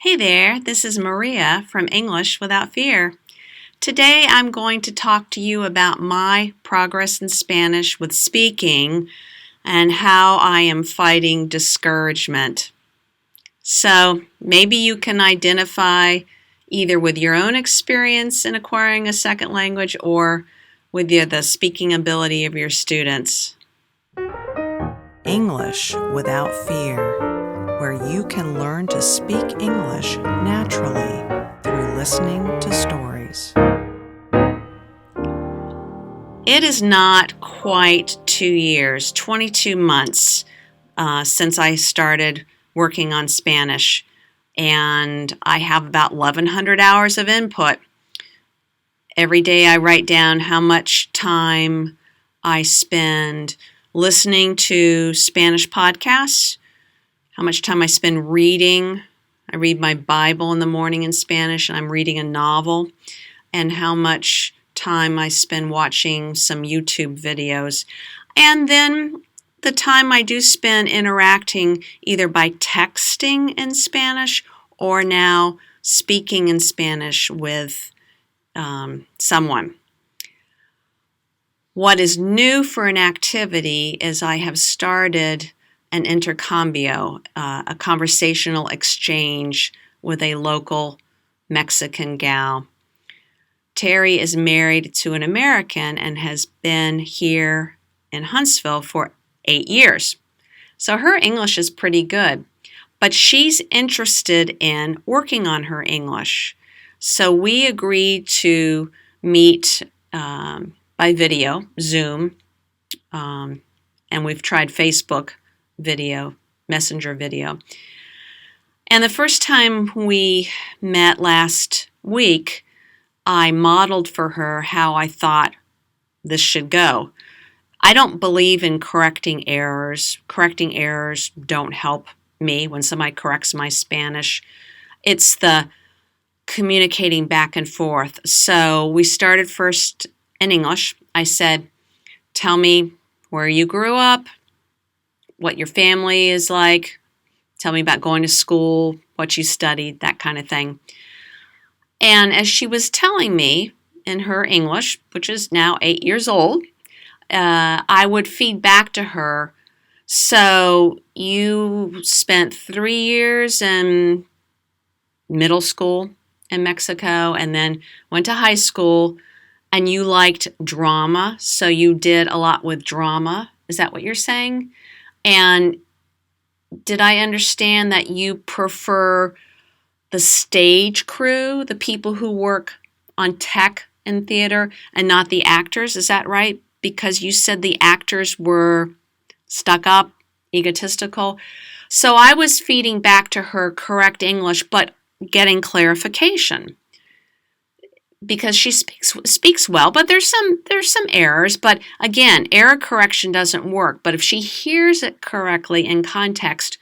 Hey there, this is Maria from English Without Fear. Today I'm going to talk to you about my progress in Spanish with speaking and how I am fighting discouragement. So maybe you can identify either with your own experience in acquiring a second language or with the speaking ability of your students. English Without Fear, where you can learn to speak English naturally through listening to stories. It is not quite 2 years, 22 months since I started working on Spanish, and I have about 1,100 hours of input. Every day I write down how much time I spend listening to Spanish podcasts, how much time I spend reading. I read my Bible in the morning in Spanish, and I'm reading a novel, and how much time I spend watching some YouTube videos. And then the time I do spend interacting either by texting in Spanish or now speaking in Spanish with someone. What is new for an activity is I have started an intercambio, a conversational exchange with a local Mexican gal. Terry is married to an American and has been here in Huntsville for 8 years. So her English is pretty good, but she's interested in working on her English. So we agreed to meet by video, Zoom, and we've tried Facebook video, Messenger video. And the first time we met last week, I modeled for her how I thought this should go. I don't believe in correcting errors. Correcting errors don't help me when somebody corrects my Spanish. It's the communicating back and forth. So we started first in English. I said, tell me where you grew up, what your family is like, tell me about going to school, what you studied, that kind of thing. And as she was telling me in her English, which is now 8 years old, I would feed back to her, so you spent 3 years in middle school in Mexico and then went to high school and you liked drama, so you did a lot with drama. Is that what you're saying? And did I understand that you prefer the stage crew, the people who work on tech in theater, and not the actors? Is that right? Because you said the actors were stuck up, egotistical. So I was feeding back to her correct English, but getting clarification. Because she speaks well, but there's some errors. But again, error correction doesn't work. But if she hears it correctly in context,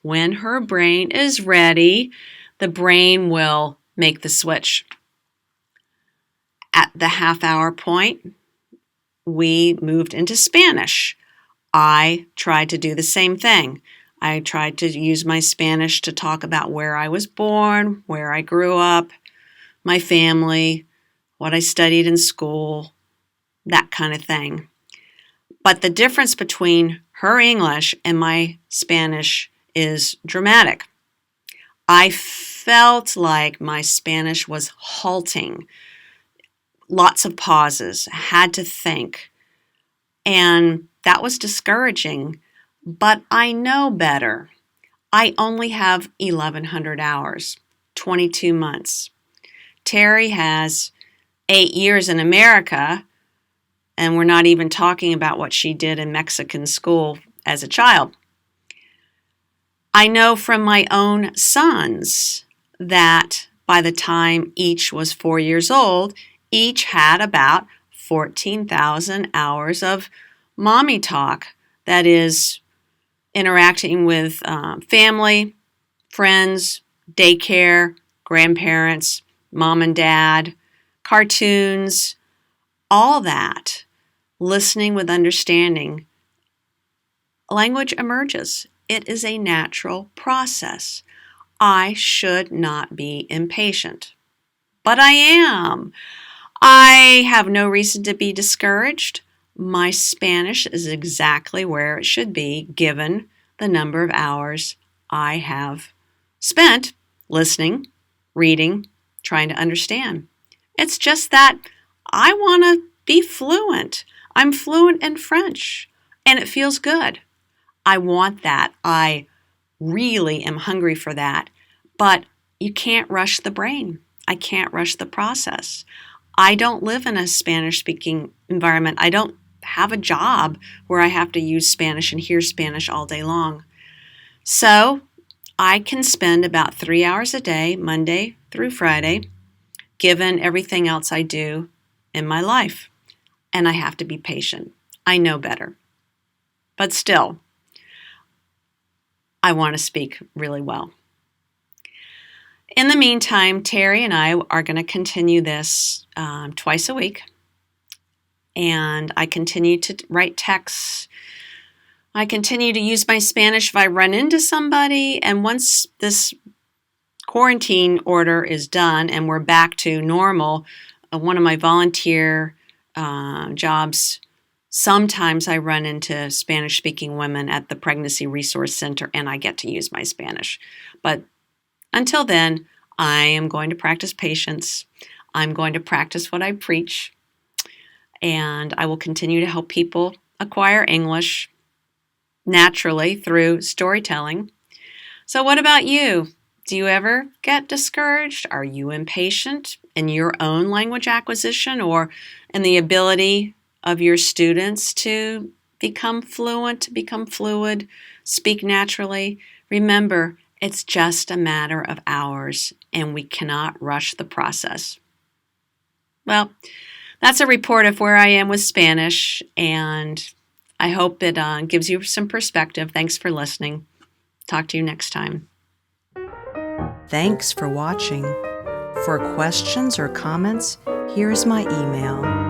when her brain is ready, the brain will make the switch. At the half-hour point, we moved into Spanish. I tried to do the same thing. I tried to use my Spanish to talk about where I was born, where I grew up, my family, what I studied in school, that kind of thing. But the difference between her English and my Spanish is dramatic. I felt like my Spanish was halting. Lots of pauses, had to think. And that was discouraging, but I know better. I only have 1,100 hours, 22 months. Terry has 8 years in America, and we're not even talking about what she did in Mexican school as a child. I know from my own sons that by the time each was 4 years old, each had about 14,000 hours of mommy talk. That is interacting with family, friends, daycare, grandparents, mom and dad, cartoons, all that, listening with understanding. Language emerges. It is a natural process. I should not be impatient. But I am. I have no reason to be discouraged. My Spanish is exactly where it should be given the number of hours I have spent listening, reading, trying to understand. It's just that I want to be fluent. I'm fluent in French, and it feels good. I want that. I really am hungry for that. But you can't rush the brain. I can't rush the process. I don't live in a Spanish-speaking environment. I don't have a job where I have to use Spanish and hear Spanish all day long. So I can spend about 3 hours a day, Monday through Friday, given everything else I do in my life. And I have to be patient. I know better. But still, I want to speak really well. In the meantime, Terry and I are going to continue this twice a week. And I continue to write texts. I continue to use my Spanish if I run into somebody. And once this quarantine order is done and we're back to normal, one of my volunteer jobs, sometimes I run into Spanish-speaking women at the Pregnancy Resource Center and I get to use my Spanish. But until then, I am going to practice patience. I'm going to practice what I preach. And I will continue to help people acquire English naturally through storytelling. So what about you? Do you ever get discouraged? Are you impatient in your own language acquisition or in the ability of your students to become fluent, become fluid, speak naturally? Remember, it's just a matter of hours, and we cannot rush the process. Well, that's a report of where I am with Spanish, and I hope it gives you some perspective. Thanks for listening. Talk to you next time. Thanks for watching. For questions or comments, here's my email